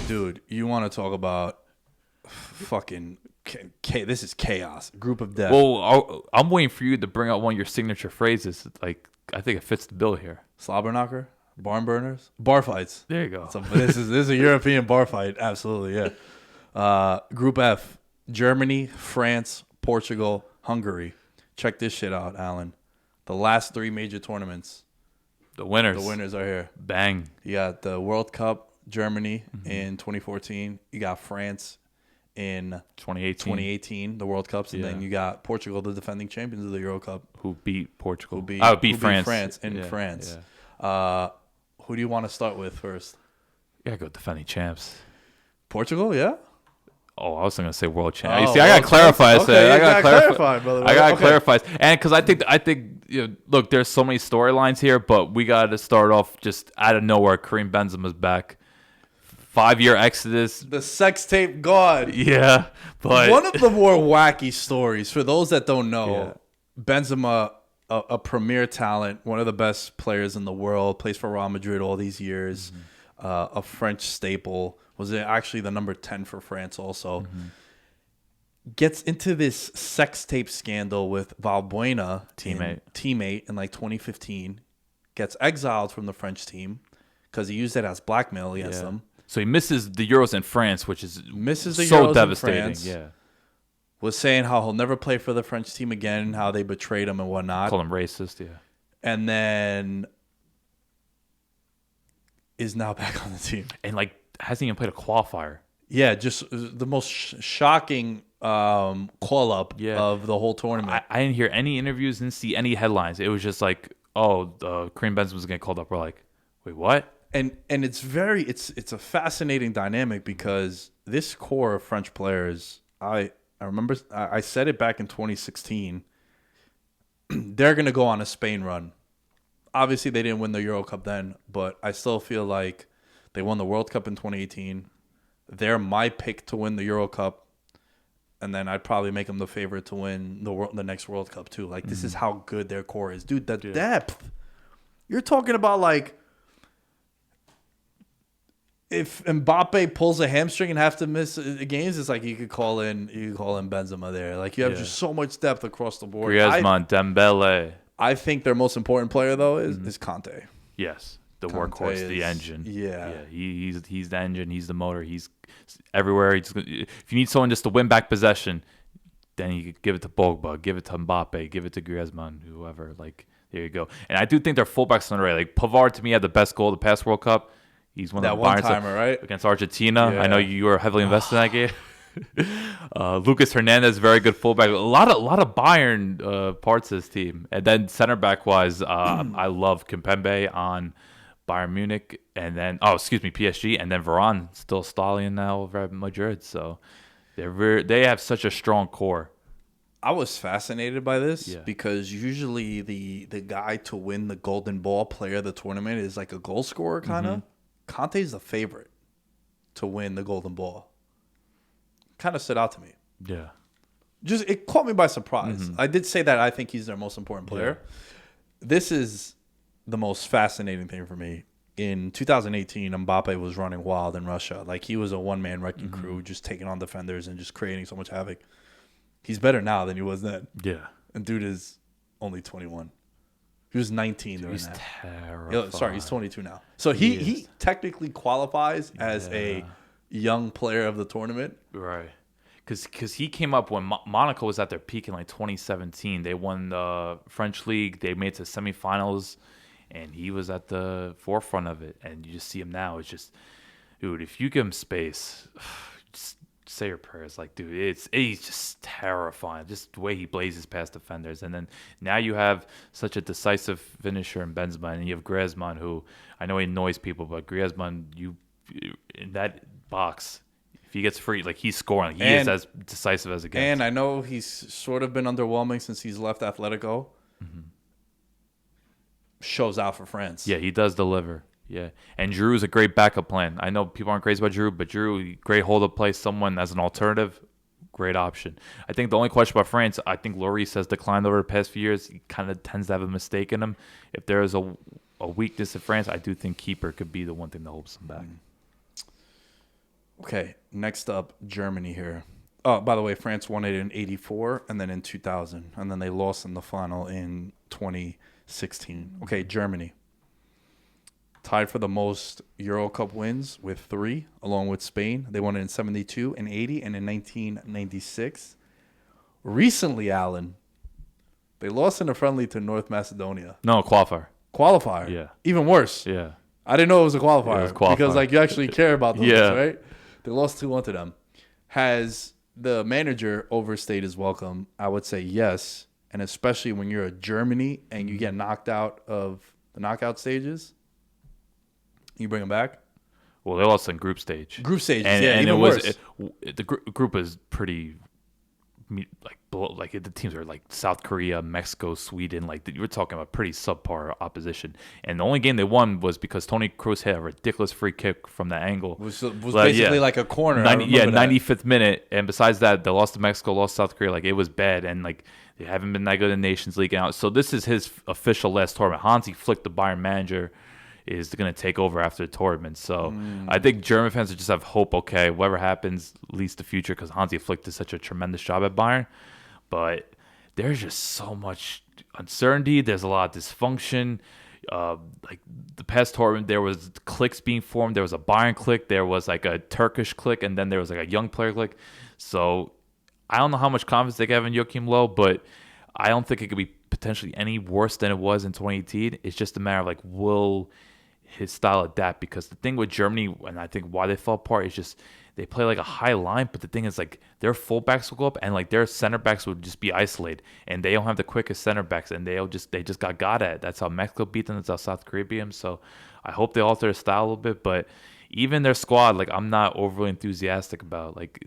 Dude, you want to talk about fucking this is chaos. Group of death. Well, I'm waiting for you to bring out one of your signature phrases. Like, I think it fits the bill here. Slobber knocker, barn burners, bar fights. There you go. So this is a European bar fight. Absolutely, yeah. Group F: Germany, France, Portugal, Hungary. Check this shit out, Alan. The last 3 major tournaments. The winners. The winners are here. Bang. You got the World Cup, Germany in 2014. You got France in 2018, the World Cups, and then you got Portugal, the defending champions of the Euro Cup, who beat Portugal. Who beat France. France. Yeah. Who do you want to start with first? You gotta go defending champs. Portugal, yeah. Oh, I was gonna say world champ. Oh, See, I gotta clarify. Okay, I gotta clarify, brother. I gotta Okay. clarify, and because I think look, there's so many storylines here, but we gotta start off just out of nowhere. Karim Benzema's back. 5-year exodus. The sex tape god. Yeah, but One of the more wacky stories, for those that don't know, Benzema, a premier talent, one of the best players in the world, plays for Real Madrid all these years, a French staple, was actually the number 10 for France also, gets into this sex tape scandal with Valbuena, teammate in like 2015, gets exiled from the French team because he used it as blackmail against them. So he misses the Euros in France, which is Misses the so Euros devastating. in France. Yeah, Was saying how he'll never play for the French team again, how they betrayed him and whatnot. call him racist. Yeah, And then is now back on the team. and like hasn't even played a qualifier. Yeah, just the most shocking call-up of the whole tournament. I didn't hear any interviews, didn't see any headlines. It was just like, oh, Karim Benzema's getting called up. We're like, wait, what? And it's a fascinating dynamic because this core of French players, I remember I said it back in 2016. They're going to go on a Spain run. Obviously, they didn't win the Euro Cup then, but I still feel like they won the World Cup in 2018. They're my pick to win the Euro Cup, and then I'd probably make them the favorite to win the next World Cup too. Like, this is how good their core is. Dude, the depth. You're talking about, like, if Mbappe pulls a hamstring and have to miss games, it's like you could call in Benzema there. Like, you have just so much depth across the board. Griezmann, Dembele. I think their most important player though is Conte. Yes, the Conte workhorse, the engine. Yeah. He's the engine. He's the motor. He's everywhere. If you need someone just to win back possession, then you give it to Pogba, give it to Mbappe, give it to Griezmann, whoever. Like, there you go. And I do think their fullbacks on the right. Like, Pavard to me had the best goal of the past World Cup. He's one of the one-timer, right? Against Argentina. Yeah. I know you were heavily invested in that game. Lucas Hernandez, very good fullback. A lot of Bayern parts of this team. And then center back wise, I love Kimpembe on Bayern Munich, and then PSG, and then Varane still stallion now over at Madrid. So they have such a strong core. I was fascinated by this because usually the guy to win the Golden Ball player of the tournament is like a goal scorer kind of. Conte's the favorite to win the Golden Ball. Kind of stood out to me. Yeah. Just it caught me by surprise. I did say that I think he's their most important player. This is the most fascinating thing for me. In 2018, Mbappe was running wild in Russia. Like, he was a one-man wrecking crew, just taking on defenders and just creating so much havoc. He's better now than he was then. Yeah. And dude is only 21. He was 19 during He's that. terrible. Sorry, he's 22 now. So he technically qualifies as a young player of the tournament. Right. Because he came up when Monaco was at their peak in like 2017. They won the French league. They made it to semifinals, and he was at the forefront of it. And you just see him now. It's just, dude, if you give him space, just say your prayers. Like, dude, he's just terrifying. Just the way he blazes past defenders. And then now you have such a decisive finisher in Benzema, and you have Griezmann, who I know he annoys people, but Griezmann, in that box, if he gets free, like, he's scoring. He is as decisive as it gets. And I know he's sort of been underwhelming since he's left Atletico. Shows out for France. Yeah, he does deliver. Yeah, and Giroud's a great backup plan. I know people aren't crazy about Giroud, but Giroud, great hold-up play, someone as an alternative, great option. I think the only question about France, I think Lloris has declined over the past few years. He kind of tends to have a mistake in him. If there is a weakness in France, I do think keeper could be the one thing that holds them back. Okay, next up, Germany here. Oh, by the way, France won it in '84 and then in 2000, and then they lost in the final in 2016. Okay, Germany tied for the most Euro Cup wins with 3, along with Spain. They won it in '72, in '80, and in 1996. Recently, Alan, they lost in a friendly to North Macedonia. No, qualifier. Qualifier. Yeah. Even worse. Yeah. I didn't know it was a qualifier. It was qualifier. Because like you actually care about those, Yeah. right? They lost 2-1 to them. Has the manager overstayed his welcome? I would say yes, and especially when you're a Germany and you get knocked out of the knockout stages, you bring them back. Well, they lost in group stage. Group stages, and, yeah, and even it was worse. the group was pretty like the teams are like South Korea, Mexico, Sweden. Like you were talking about pretty subpar opposition. And the only game they won was because Toni Kroos hit a ridiculous free kick from that angle. Was basically like a corner. 95th minute. And besides that, they lost to Mexico, lost to South Korea. Like it was bad, and like they haven't been that good in the Nations League out. So this is his official last tournament. Hansi Flick, the Bayern manager, is going to take over after the tournament. So I think German fans just have hope, okay, whatever happens, leads to future, because Hansi Flick did such a tremendous job at Bayern. But there's just so much uncertainty. There's a lot of dysfunction. Like the past tournament, there was cliques being formed. There was a Bayern clique. There was like a Turkish clique. And then there was like a young player clique. So I don't know how much confidence they have in Joachim Low, but I don't think it could be potentially any worse than it was in 2018. It's just a matter of like, will his style adapt? Because the thing with Germany, and I think why they fell apart, is just they play like a high line, but the thing is like their fullbacks will go up and like their center backs would just be isolated, and they don't have the quickest center backs, and they just got at it. That's how Mexico beat them. That's how South Korea beat them. So I hope they alter their style a little bit, but even their squad, like I'm not overly enthusiastic about. Like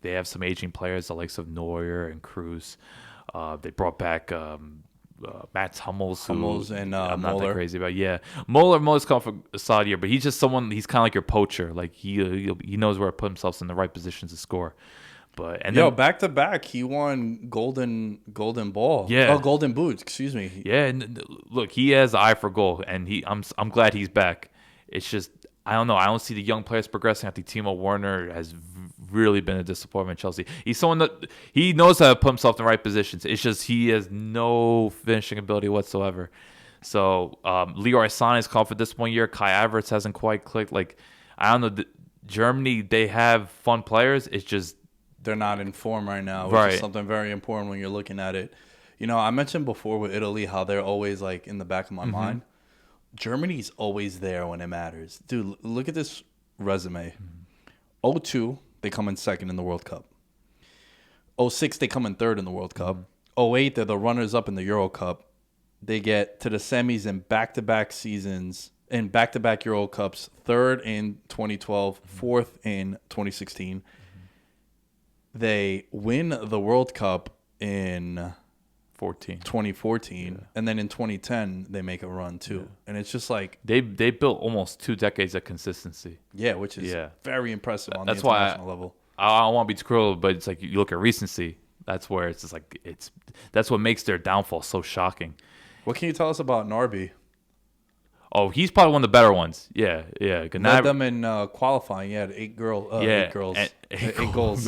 they have some aging players, the likes of Neuer and Cruz. They brought back Mats Hummels and I'm not Muller. that crazy about. Yeah, Muller's come from a solid year, but he's just someone. He's kind of like your poacher. Like he knows where to put himself in the right positions to score. But Back to back, he won golden ball. Yeah. Oh, golden boots. Excuse me. Yeah, and look, he has the eye for goal, and I'm glad he's back. It's just I don't know. I don't see the young players progressing. I think Timo Werner has really been a disappointment at Chelsea. He's someone that he knows how to put himself in the right positions. It's just he has no finishing ability whatsoever. So Leroy Sané's called for this one year. Kai Havertz hasn't quite clicked. Like I don't know. Germany, they have fun players. It's just they're not in form right now, which Right. is something very important when you're looking at it. You know, I mentioned before with Italy how they're always like in the back of my mind. Germany's always there when it matters. Dude, look at this resume. 02, they come in second in the World Cup. 06, they come in third in the World Cup. 08, they're the runners-up in the Euro Cup. They get to the semis in back-to-back seasons, in back-to-back Euro Cups, third in 2012, fourth in 2016. They win the World Cup in 2014, and then in 2010 they make a run too, and it's just like they built almost 2 decades of consistency. which is very impressive on That's the international level. I don't want to be too cruel, but it's like you look at recency. That's where it's just like that's what makes their downfall so shocking. What can you tell us about Narby? Oh, he's probably one of the better ones. Yeah. Led them in qualifying. He had 8 girls. and 8 goals.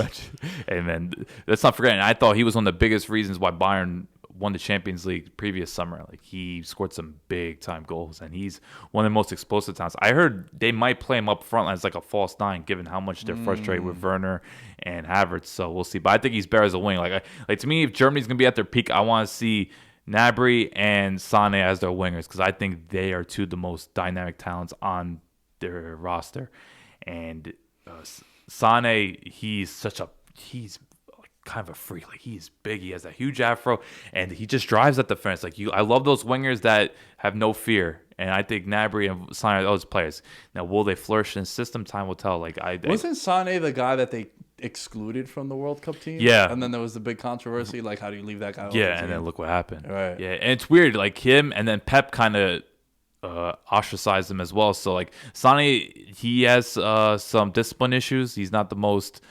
Hey man, let's not forget. And I thought he was one of the biggest reasons why Bayern won the Champions League previous summer. Like he scored some big time goals, and he's one of the most explosive talents. I heard they might play him up front as like a false nine, given how much they're frustrated with Werner and Havertz. So we'll see. But I think he's better as a wing. Like to me, if Germany's gonna be at their peak, I want to see Gnabry and Sané as their wingers, because I think they are two of the most dynamic talents on their roster. And Sané, he's kind of a freak. Like he's big, he has a huge afro, and he just drives at the fence. Like I love those wingers that have no fear. And I think Gnabry and Sané are those players. Now, will they flourish in system? Time will tell. Like wasn't Sané the guy that they excluded from the World Cup team? Yeah. And then there was the big controversy, like how do you leave that guy off the Yeah, team? and then look what happened. Right. Yeah, and it's weird. Like him, and then Pep kind of ostracized him as well. So like Sané, he has some discipline issues. He's not the most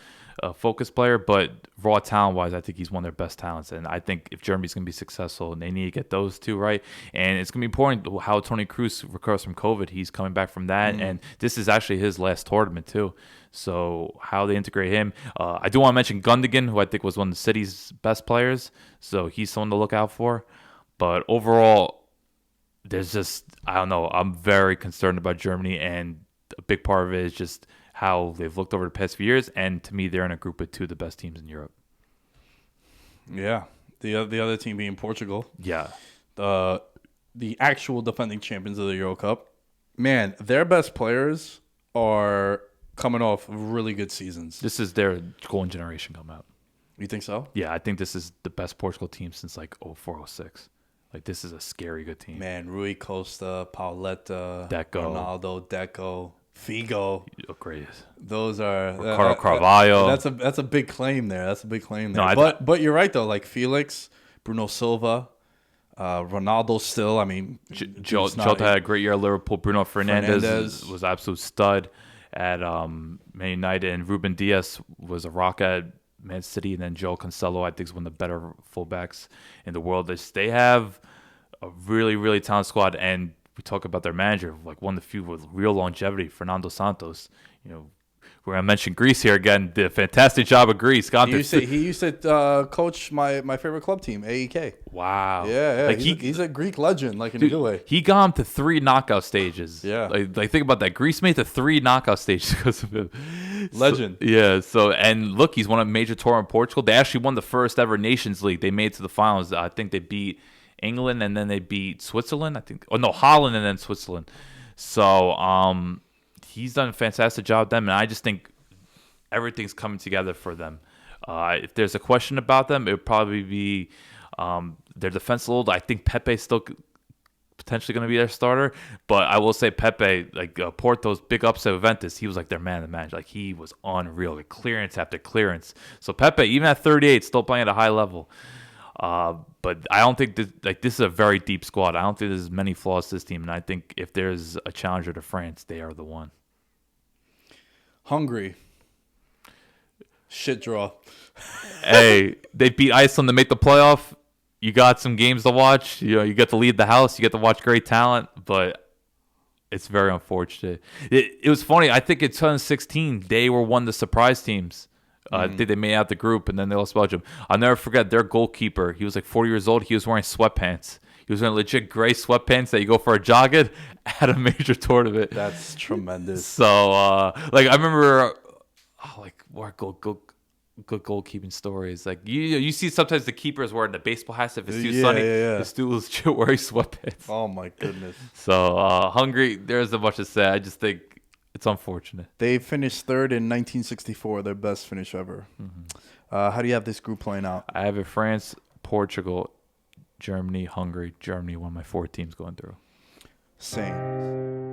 focus player, but raw talent wise, I think he's one of their best talents. And I think if Germany's going to be successful, they need to get those two right. And it's going to be important how Toni Kroos recovers from COVID. He's coming back from that, and this is actually his last tournament too. So how they integrate him, I do want to mention Gundogan, who I think was one of the City's best players. So he's someone to look out for. But overall, there's just, I don't know. I'm very concerned about Germany, and a big part of it is just how they've looked over the past few years. And to me, they're in a group of two of the best teams in Europe. Yeah. The other team being Portugal. Yeah. The actual defending champions of the Euro Cup. Man, their best players are coming off really good seasons. This is their golden generation come out. You think so? Yeah, I think this is the best Portugal team since like 04, 06. Like, this is a scary good team. Man, Rui Costa, Pauleta, Deco. Ronaldo, Deco, Figo. Oh, great. Those are Ricardo Carvalho. That's a big claim there. That's a big claim there. No, but you're right though. Like Felix, Bruno Silva, Ronaldo still. I mean, Jota had a great year at Liverpool. Bruno Fernandes was absolute stud at Man United, and Ruben Dias was a rock at Man City, and then Joe Cancelo, I think, is one of the better fullbacks in the world. They have a really, really talented squad, and we talk about their manager, like one of the few with real longevity, Fernando Santos. You know, we're gonna mention Greece here again. Did a fantastic job of Greece. He used to coach my favorite club team, AEK. Wow. Yeah. Like he's a Greek legend, like in a good way. He got him to 3 knockout stages. Yeah. Like think about that. Greece made it to 3 knockout stages because of him. Legend. And look, he's won a major tour in Portugal. They actually won the first ever Nations League. They made it to the finals. I think they beat England, and then they beat Switzerland. Holland, and then Switzerland. So he's done a fantastic job with them, and I just think everything's coming together for them. If there's a question about them, it would probably be their defense a little. I think Pepe's still potentially going to be their starter, but I will say Pepe, like Porto's big upset with Juventus, he was like their man of the match. Like, he was unreal, like clearance after clearance. So Pepe, even at 38, still playing at a high level. But I don't think this is a very deep squad. I don't think there's many flaws to this team, and I think if there's a challenger to France, they are the one. Hungary. Shit draw. Hey, they beat Iceland to make the playoff. You got some games to watch. You know, you get to lead the house. You get to watch great talent, but it's very unfortunate. It was funny. I think in 2016, they were one of the surprise teams. I think they made out the group, and then they lost Belgium. I'll never forget their goalkeeper. He was like 40 years old. He was wearing sweatpants. He was wearing legit gray sweatpants that you go for a jog at a major tournament. That's tremendous. So, like, I remember, what good goalkeeping stories. Like, you see sometimes the keepers wearing the baseball hats if it's too sunny. Yeah. This dude was wearing sweatpants. Oh, my goodness. So, Hungary, there's a bunch to say. I just think it's unfortunate. They finished third in 1964, their best finish ever. How do you have this group playing out? I have it France, Portugal, Germany, Hungary. Germany, one of my 4 teams going through. Same.